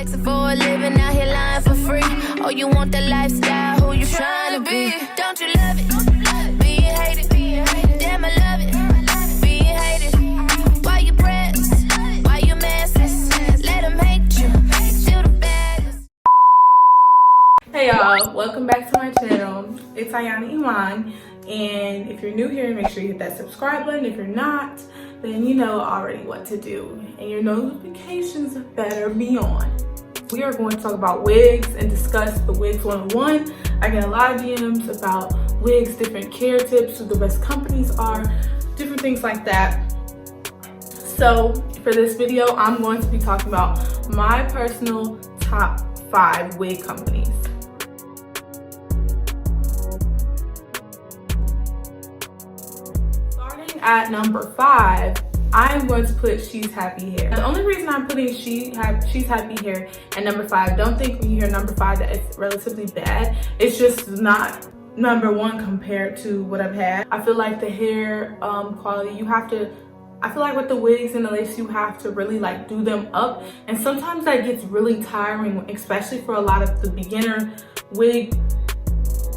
Flexing for a living, out here lying for free. Oh, you want that lifestyle? Who you trying to be? Don't you love it? Being hated. Damn, I love it. Being hated. Why you press? Why you messes? Let them hate you. Still the baddest. Hey y'all, welcome back to my channel. It's Ayana Iman, and if you're new here, make sure you hit that subscribe button. If you're not, then you know already what to do, and your notifications better be on. We are going to talk about wigs and discuss the Wigs 101. I get a lot of DMs about wigs, different care tips, who the best companies are, different things like that. So for this video, I'm going to be talking about my personal top 5 wig companies. Starting at number 5, I'm going to put She's Happy Hair. The only reason I'm putting She's Happy Hair at number 5, don't think when you hear number 5 that it's relatively bad. It's just not number 1 compared to what I've had. I feel like the hair quality, I feel like with the wigs and the lace, you have to really like do them up. And sometimes that gets really tiring, especially for a lot of the beginner wig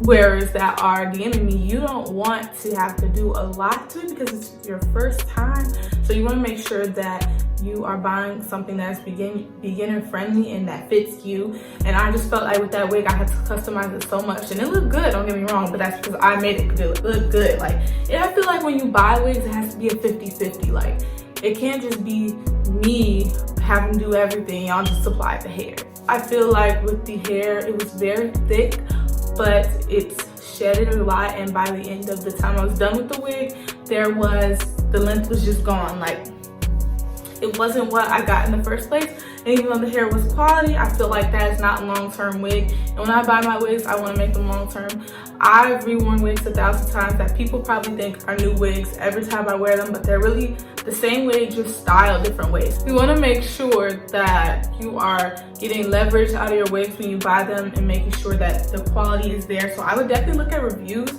wearers that are DMing me. You don't want to have to do a lot to it because it's your first time. So you want to make sure that you are buying something that's beginner friendly and that fits you. And I just felt like with that wig, I had to customize it so much, and it looked good, don't get me wrong, but that's because I made it look good. Like, I feel like when you buy wigs, it has to be a 50-50. Like, it can't just be me having to do everything, y'all just supply the hair. I feel like with the hair, it was very thick, but it's shedded a lot, and by the end of the time I was done with the wig, the length was just gone. Like, it wasn't what I got in the first place. And even though the hair was quality, I feel like that is not a long-term wig. And when I buy my wigs, I want to make them long-term. I've reworn wigs 1,000 times that people probably think are new wigs every time I wear them, but they're really the same wig, just styled different ways. You want to make sure that you are getting leverage out of your wigs when you buy them and making sure that the quality is there. So I would definitely look at reviews.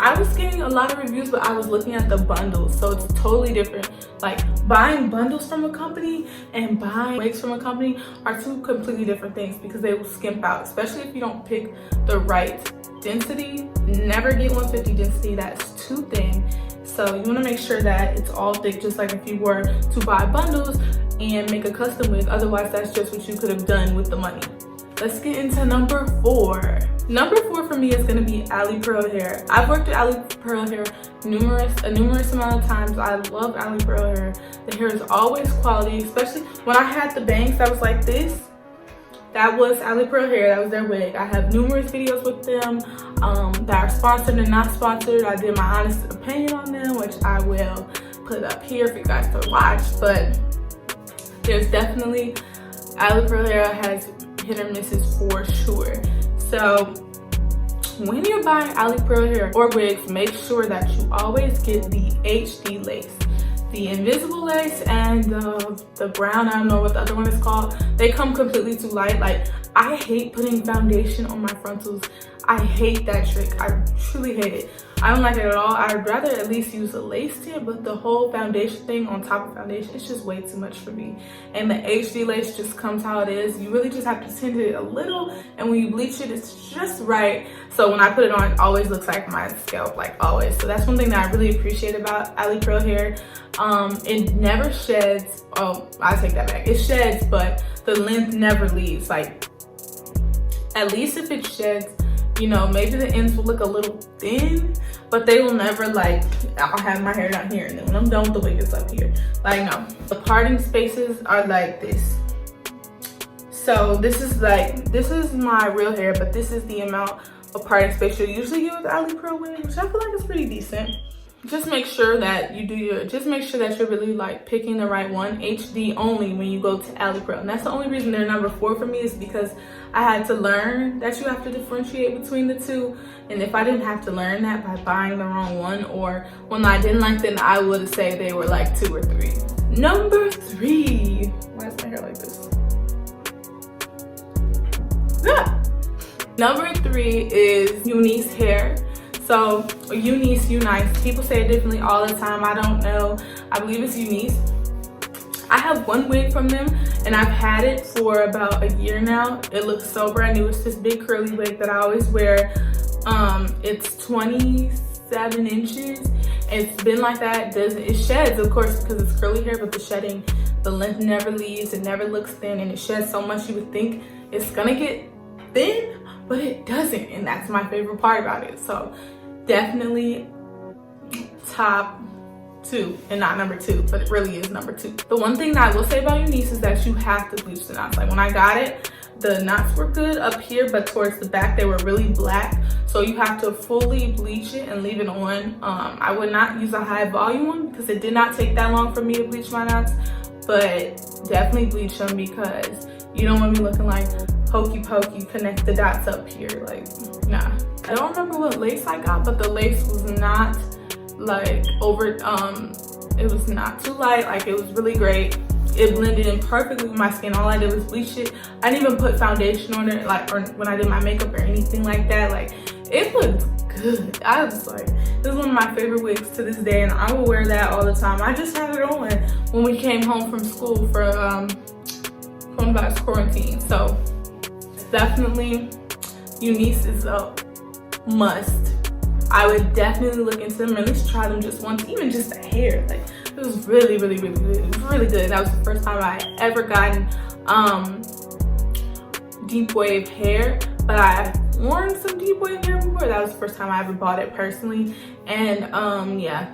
I was getting a lot of reviews, but I was looking at the bundles, so it's totally different. Like, buying bundles from a company and buying wigs from a company are two completely different things because they will skimp out, especially if you don't pick the right density. Never get 150 density, that's too thin. So you want to make sure that it's all thick, just like if you were to buy bundles and make a custom wig. Otherwise, that's just what you could have done with the money. Let's get into number 4. Number 4 for me is going to be LePearl hair. I've worked with LePearl hair a numerous amount of times. I love LePearl hair. The hair is always quality, especially when I had the bangs that was like this. That was LePearl hair, that was their wig. I have numerous videos with them that are sponsored and not sponsored. I did my honest opinion on them, which I will put up here for you guys to watch. But there's definitely, LePearl hair has hit or misses for sure. So when you're buying LePearl hair or wigs, make sure that you always get the HD lace. The invisible lace and the brown, I don't know what the other one is called, they come completely too light. Like, I hate putting foundation on my frontals. I hate that trick. I truly hate it. I don't like it at all. I'd rather at least use a lace tint, but the whole foundation thing on top of foundation, it's just way too much for me. And the HD lace just comes how it is. You really just have to tint it a little, and when you bleach it, it's just right. So when I put it on, it always looks like my scalp, like always. So that's one thing that I really appreciate about LePearl hair. It never sheds. Oh, I take that back. It sheds, but the length never leaves. Like, at least if it sheds, you know, maybe the ends will look a little thin, but they will never, like, I'll have my hair down here, and then when I'm done with the wig, it's up here. Like, no. The parting spaces are like this. So this is my real hair, but this is the amount of parting space you usually get with LePearl wig, which I feel like is pretty decent. Just make sure that you're really like picking the right one. HD only when you go to LePearl. And that's the only reason they're number 4 for me, is because I had to learn that you have to differentiate between the two. And if I didn't have to learn that by buying the wrong one, or when I didn't like them, I would say they were like 2 or 3. Number 3. Why is my hair like this? Ah! Number 3 is Eunice hair. So Eunice, people say it differently all the time. I don't know. I believe it's Eunice. I have one wig from them, and I've had it for about a year now. It looks so brand new. It's this big curly wig that I always wear. It's 27 inches. It's been like that. It sheds, of course, because it's curly hair, but the shedding, the length never leaves. It never looks thin, and it sheds so much you would think it's gonna get thin, but it doesn't, and that's my favorite part about it. So definitely top 2, and not number 2, but it really is number 2. The one thing that I will say about Eunice is that you have to bleach the knots. Like when I got it, the knots were good up here, but towards the back they were really black. So you have to fully bleach it and leave it on. I would not use a high volume one because it did not take that long for me to bleach my knots, but definitely bleach them because you don't want me looking like hokey pokey, connect the dots up here. Like, nah. I don't remember what lace I got, but the lace was not like it was not too light. Like, it was really great. It blended in perfectly with my skin. All I did was bleach it. I didn't even put foundation on it, like, or when I did my makeup or anything like that. Like, it looked good. I was like, this is one of my favorite wigs to this day, and I will wear that all the time. I just had it on when we came home from school for coronavirus quarantine. So definitely Eunice is a must. I would definitely look into them, or at least try them just once, even just the hair. Like, it was really, really, really good. It was really good. That was the first time I ever gotten deep wave hair, but I've worn some deep wave hair before. That was the first time I ever bought it personally, and yeah,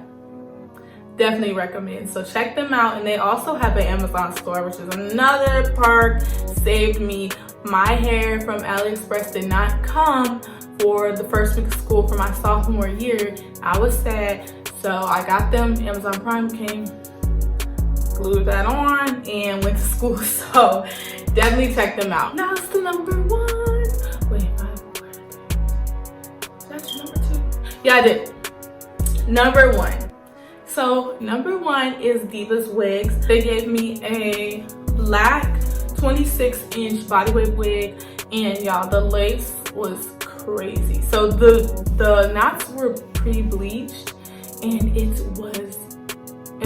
definitely recommend. So check them out, and they also have an Amazon store, which is another perk. Saved me. My hair from AliExpress did not come for the first week of school for my sophomore year. I was sad, so I got them. Amazon Prime came, glued that on, and went to school. So definitely check them out. Now it's the number 1. Wait, that's number 2. Yeah, I did. Number 1. So number 1 is Divas Wigs. They gave me a black 26-inch bodyweight wig, and y'all, the lace was crazy. So the knots were pre-bleached, and it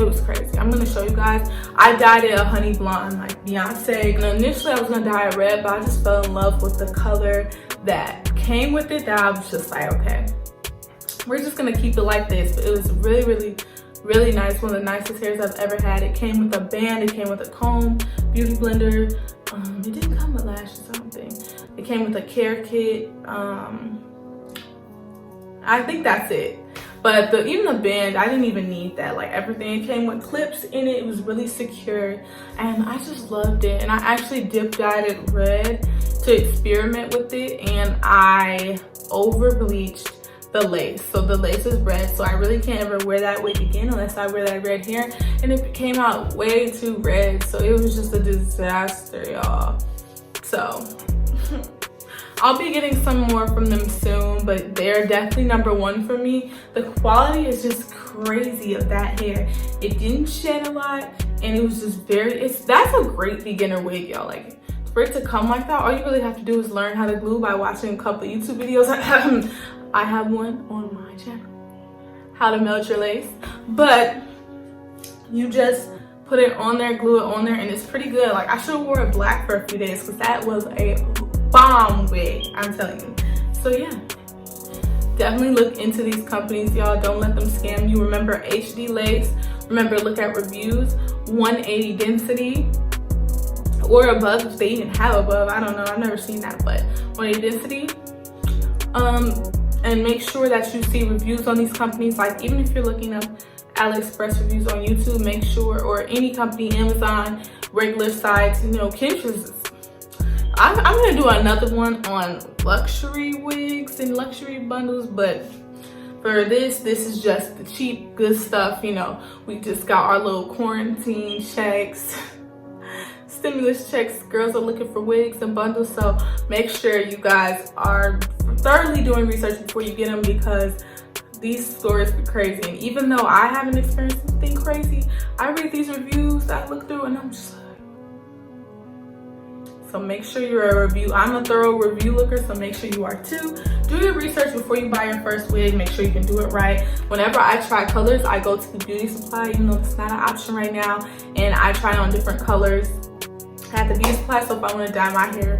was crazy. I'm gonna show you guys. I dyed it a honey blonde like Beyonce, and initially I was gonna dye it red, but I just fell in love with the color that came with it, that I was just like, okay, we're just gonna keep it like this. But it was really, really, really nice. One of the nicest hairs I've ever had. It came with a band, it came with a comb, beauty blender. It didn't come with lashes, I don't think. It came with a care kit. I think that's it. But even the band, I didn't even need that. Like, everything, it came with clips in it. It was really secure, and I just loved it. And I actually dip dyed it red to experiment with it, and I over bleached the lace. So the lace is red, so I really can't ever wear that wig again unless I wear that red hair, and it came out way too red, so it was just a disaster, y'all. So I'll be getting some more from them soon, but they're definitely number 1 for me. The quality is just crazy of that hair. It didn't shed a lot, and it was just that's a great beginner wig, y'all. Like, for it to come like that, all you really have to do is learn how to glue by watching a couple of YouTube videos. I have one on my channel, how to melt your lace, but you just put it on there, glue it on there, and it's pretty good. Like, I should have wore it black for a few days because that was a bomb wig, I'm telling you. So yeah, definitely look into these companies, y'all. Don't let them scam you. Remember, HD lace. Remember, look at reviews. 180 density or above, if they even have above. I don't know, I've never seen that, but 180 density. And make sure that you see reviews on these companies. Like, even if you're looking up AliExpress reviews on YouTube, make sure, or any company, Amazon, regular sites, you know, Pinterest. I'm gonna do another one on luxury wigs and luxury bundles, but for this is just the cheap, good stuff. You know, we just got our little quarantine checks, stimulus checks. Girls are looking for wigs and bundles, so make sure you guys are thoroughly doing research before you get them, because these stores be crazy. And even though I haven't experienced anything crazy, I read these reviews, I look through, and I'm just like, so make sure you're I'm a thorough review looker, so make sure you are too. Do your research before you buy your first wig. Make sure you can do it right. Whenever I try colors, I go to the beauty supply, even though it's not an option right now, and I try on different colors I have the beauty supply, so if I want to dye my hair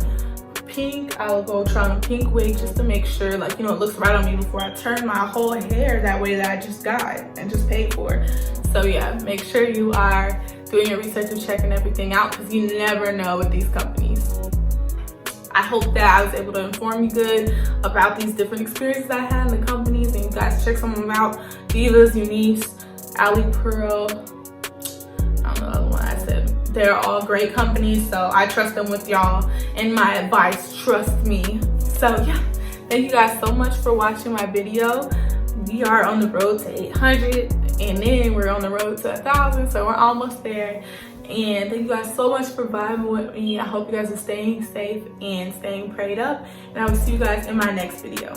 pink, I'll go try on a pink wig just to make sure, like, you know, it looks right on me before I turn my whole hair that way that I just got and just paid for. So yeah, make sure you are doing your research and checking everything out, because you never know with these companies. I hope that I was able to inform you good about these different experiences I had in the companies, and you guys check some of them out. Divas, Eunice, LePearl, I don't know the other one I said. They're all great companies, so I trust them with y'all, and my advice, trust me. So yeah, thank you guys so much for watching my video. We are on the road to 800, and then we're on the road to 1,000, so we're almost there. And thank you guys so much for vibing with me. I hope you guys are staying safe and staying prayed up, and I will see you guys in my next video.